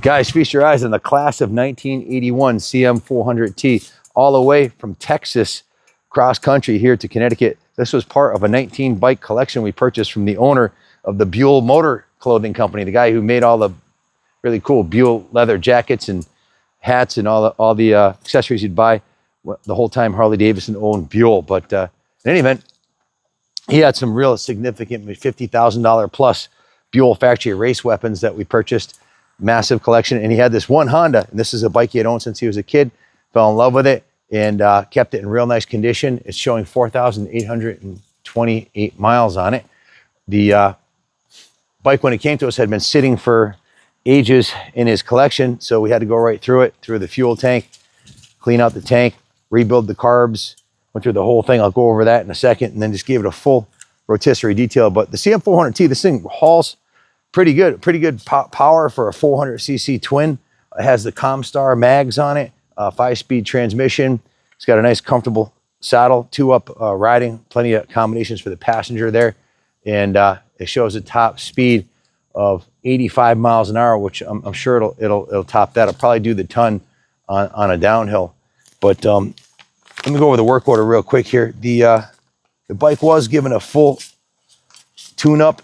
Guys, feast your eyes on the class of 1981 CM400T, all the way from Texas cross country here to Connecticut. This was part of a 19 bike collection we purchased from the owner of the Buell Motor Clothing Company, the guy who made all the really cool Buell leather jackets and hats and all the accessories you'd buy the whole time Harley Davidson owned Buell. But in any event, he had some real significant $50,000 plus Buell factory race weapons that we purchased. Massive collection. And he had this one Honda, and this is a bike he had owned since he was a kid, fell in love with it, and kept it in real nice condition. It's showing 4,828 miles on it. The bike, when it came to us, had been sitting for ages in his collection, so we had to go right through it, through the fuel tank, clean out the tank, rebuild the carbs, went through the whole thing. I'll go over that in a second, and then just gave it a full rotisserie detail. But the CM400T, this thing hauls pretty good power for a 400cc twin. It has the Comstar mags on it, 5-speed transmission. It's got a nice comfortable saddle, 2-up riding, plenty of accommodations for the passenger there. And it shows a top speed of 85 miles an hour, which I'm sure it'll top that. It'll probably do the ton on a downhill. But let me go over the work order real quick here. The bike was given a full tune-up.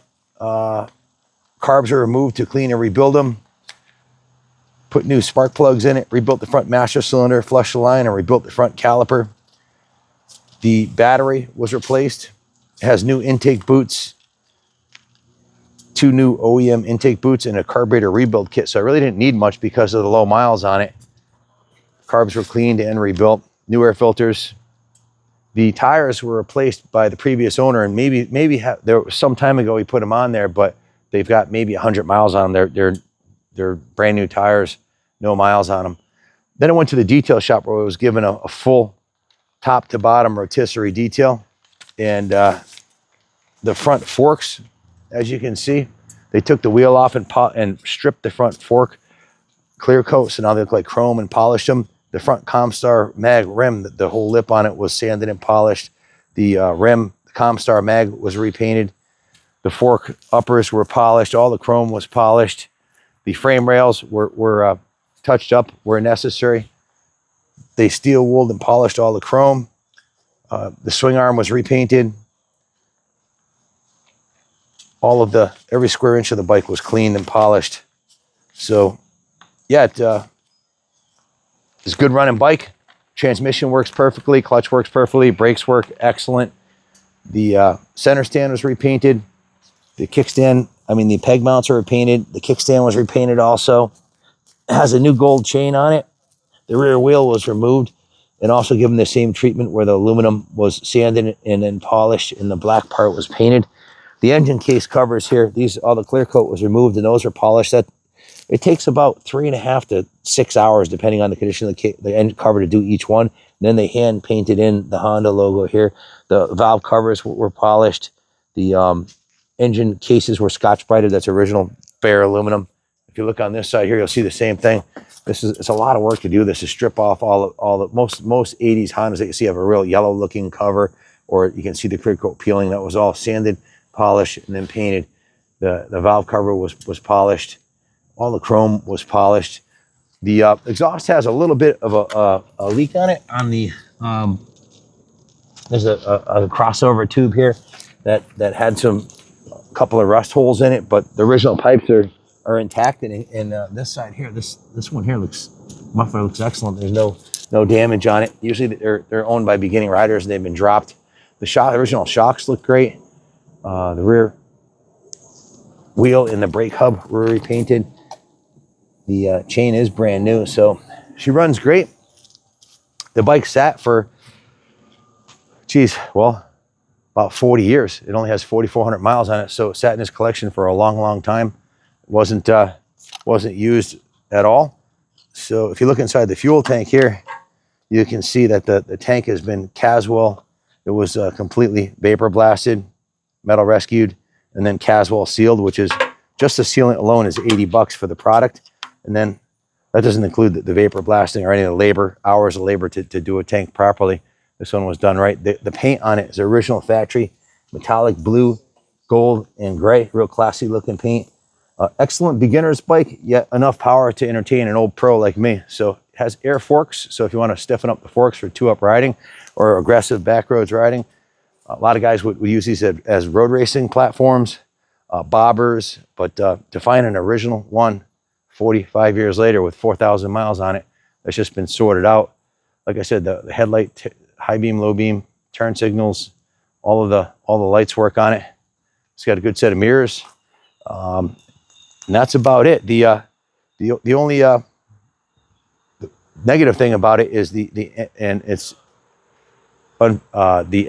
Carbs are removed to clean and rebuild them. Put new spark plugs in it, rebuilt the front master cylinder, flushed the line, and rebuilt the front caliper. The battery was replaced. It has new intake boots, 2 new OEM intake boots, and a carburetor rebuild kit. So I really didn't need much because of the low miles on it. Carbs were cleaned and rebuilt. New air filters. The tires were replaced by the previous owner, and maybe there was some time ago he put them on there, but they've got maybe 100 miles on them. They're brand new tires, no miles on them. Then I went to the detail shop where I was given a full top to bottom rotisserie detail. And the front forks, as you can see, they took the wheel off and stripped the front fork clear coat, so now they look like chrome, and polished them. The front Comstar mag rim, the whole lip on it was sanded and polished. The rim, the Comstar mag, was repainted. The fork uppers were polished. All the chrome was polished. The frame rails were touched up where necessary. They steel wooled and polished all the chrome. The swing arm was repainted. Every square inch of the bike was cleaned and polished. So yeah, it's a good running bike. Transmission works perfectly. Clutch works perfectly. Brakes work excellent. The center stand was repainted. The kickstand, the peg mounts are repainted. The kickstand was repainted also. It has a new gold chain on it. The rear wheel was removed and also given the same treatment where the aluminum was sanded and then polished and the black part was painted. The engine case covers here, all the clear coat was removed and those are polished. It takes about 3.5 to 6 hours, depending on the condition of the engine cover, to do each one. Then they hand painted in the Honda logo here. The valve covers were polished. The engine cases were Scotch-Brighted. That's original bare aluminum. If you look on this side here, you'll see the same thing. It's a lot of work to do this, to strip off most 80s Hondas that you see have a real yellow looking cover, or you can see the clear coat peeling. That was all sanded, polished, and then painted. The valve cover was polished. All the chrome was polished. The exhaust has a little bit of a leak on it. There's a crossover tube here that had a couple of rust holes in it, but the original pipes are intact. And this side here, this one here muffler looks excellent. There's no damage on it. Usually they're owned by beginning riders and they've been dropped. The original shocks look great. The rear wheel and the brake hub were repainted. The chain is brand new, so she runs great. The bike sat for, about 40 years. It only has 4,400 miles on it, so it sat in his collection for a long time. It wasn't used at all. So if you look inside the fuel tank here, you can see that the tank has been Caswell. It was completely vapor blasted, metal rescued, and then Caswell sealed, which is just the sealant alone is $80 for the product. And then that doesn't include the vapor blasting or any of the hours of labor to do a tank properly. This one was done right. The paint on it is original factory, metallic blue, gold, and gray, real classy looking paint. Excellent beginner's bike, yet enough power to entertain an old pro like me. So it has air forks. So if you want to stiffen up the forks for 2-up riding or aggressive backroads riding, a lot of guys would use these as road racing platforms, bobbers. But to find an original one 45 years later with 4,000 miles on it, that's just been sorted out. Like I said, the headlight, high beam, low beam, turn signals, all the lights work on it. It's got a good set of mirrors. And that's about it. The only negative thing about it is the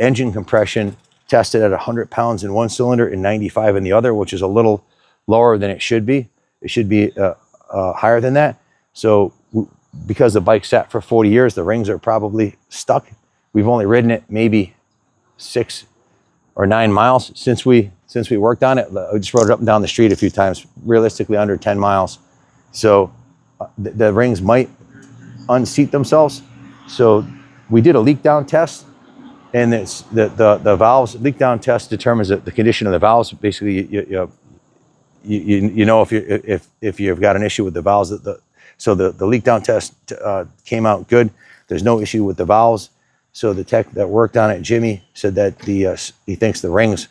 engine compression tested at 100 pounds in one cylinder and 95 in the other, which is a little lower than it should be. It should be higher than that. So because the bike sat for 40 years, the rings are probably stuck. We've only ridden it maybe 6 or 9 miles since we worked on it. I just rode it up and down the street a few times, realistically under 10 miles. So the rings might unseat themselves. So we did a leak down test, and it's the valves leak down test determines the condition of the valves. Basically, you know if you've got an issue with the valves. So the leak down test came out good. There's no issue with the valves. So the tech that worked on it, Jimmy, said that he thinks the rings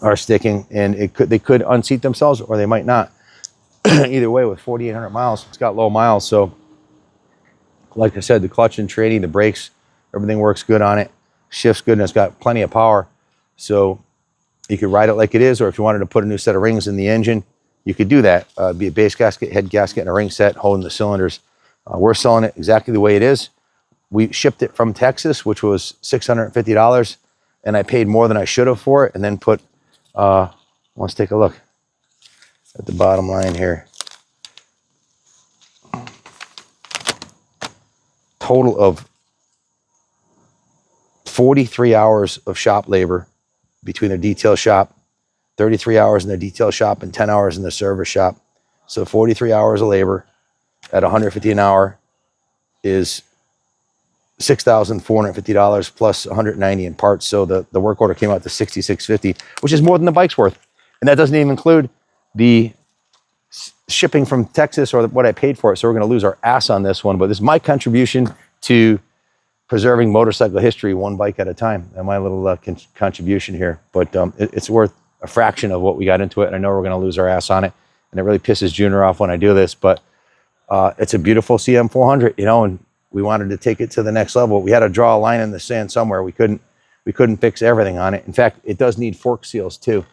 are sticking, and they could unseat themselves, or they might not. Either way, with 4,800 miles, it's got low miles. So like I said, the clutch and trading, the brakes, everything works good on it. Shifts good, and it's got plenty of power. So you could ride it like it is, or if you wanted to put a new set of rings in the engine, you could do that. Be a base gasket, head gasket, and a ring set holding the cylinders. We're selling it exactly the way it is. We shipped it from Texas, which was $650, and I paid more than I should have for it, and then put, let's take a look at the bottom line here. Total of 43 hours of shop labor between their detail shop, 33 hours in their detail shop, and 10 hours in the service shop. So 43 hours of labor at $150 an hour is $6,450 plus $190 in parts. So the work order came out to $6,650, which is more than the bike's worth. And that doesn't even include the shipping from Texas or what I paid for it. So we're going to lose our ass on this one. But this is my contribution to preserving motorcycle history, one bike at a time, and my little contribution here. But it's worth a fraction of what we got into it. And I know we're going to lose our ass on it. And it really pisses Junior off when I do this. But it's a beautiful CM400, you know, and we wanted to take it to the next level. We had to draw a line in the sand somewhere. We couldn't fix everything on it. In fact, it does need fork seals too,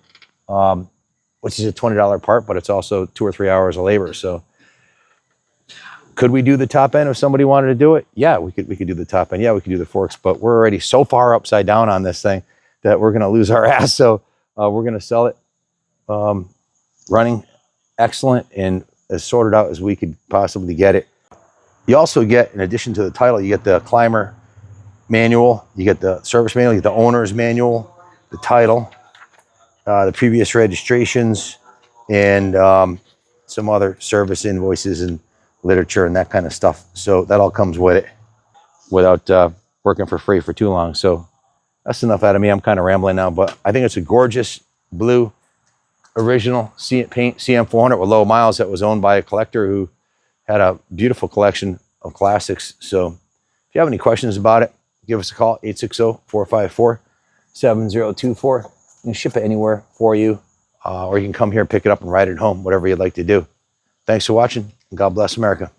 which is a $20 part, but it's also 2 or 3 hours of labor. So could we do the top end if somebody wanted to do it? Yeah, we could do the top end. Yeah, we could do the forks, but we're already so far upside down on this thing that we're going to lose our ass. So we're going to sell it running excellent and as sorted out as we could possibly get it. You also get, in addition to the title, you get the climber manual, you get the service manual, you get the owner's manual, the title, the previous registrations, and some other service invoices and literature and that kind of stuff. So that all comes with it without working for free for too long. So that's enough out of me. I'm kind of rambling now, but I think it's a gorgeous blue original paint CM400 with low miles that was owned by a collector who had a beautiful collection of classics. So if you have any questions about it, give us a call, 860-454-7024. You can ship it anywhere for you, or you can come here, pick it up, and ride it home, whatever you'd like to do. Thanks for watching, and God bless America.